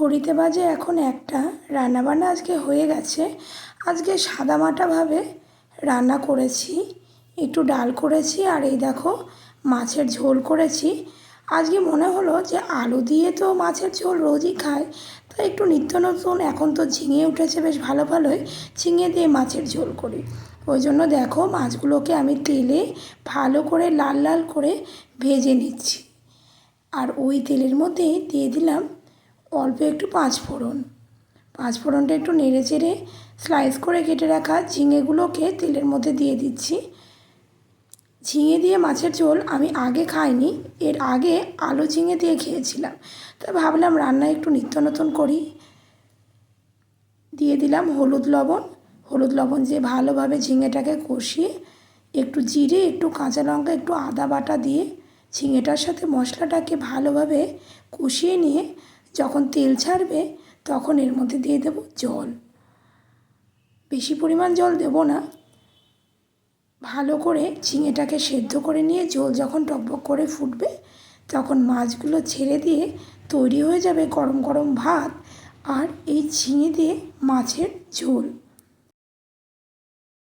ঘড়িতে বাজে এখন 1টা। রান্নাবান্না আজকে হয়ে গেছে। আজকে সাদামাটাভাবে রান্না করেছি, একটু ডাল করেছি আর এই দেখো মাছের ঝোল করেছি। আজকে মনে হলো যে আলু দিয়ে তো মাছের ঝোল রোজই খাই, তাই একটু নিত্য নতুন, এখন তো ঝিঙে উঠেছে বেশ ভালো ভালোই, ঝিঙে দিয়ে মাছের ঝোল করি। ওই জন্য দেখো মাছগুলোকে আমি তেলে ভালো করে লাল লাল করে ভেজে নিচ্ছি। আর ওই তেলের মধ্যে দিয়ে দিলাম অল্প একটু পাঁচফোড়নটা একটু নেড়ে চেড়ে স্লাইস করে কেটে রাখা ঝিঙেগুলোকে তেলের মধ্যে দিয়ে দিচ্ছি। ঝিঙে দিয়ে মাছের ঝোল আমি আগে খাইনি, এর আগে আলু ঝিঙে দিয়ে খেয়েছিলাম, তাই ভাবলাম রান্না একটু নিত্য নতুন করি। দিয়ে দিলাম হলুদ লবণ দিয়ে ভালোভাবে ঝিঙেটাকে কষিয়ে একটু জিরে, একটু কাঁচা লঙ্কা, একটু আদা বাটা দিয়ে ঝিঙেটার সাথে মশলাটাকে ভালোভাবে কষিয়ে নিয়ে যখন তেল ছাড়বে তখন এর মধ্যে দিয়ে দেব জল। বেশি পরিমাণ জল দেব না, ভালো করে ঝিঙেটাকে সেদ্ধ করে নিয়ে ঝোল যখন টকবক করে ফুটবে তখন মাছগুলো ছেড়ে দিয়ে তৈরি হয়ে যাবে গরম গরম ভাত আর এই ঝিঙে দিয়ে মাছের ঝোল।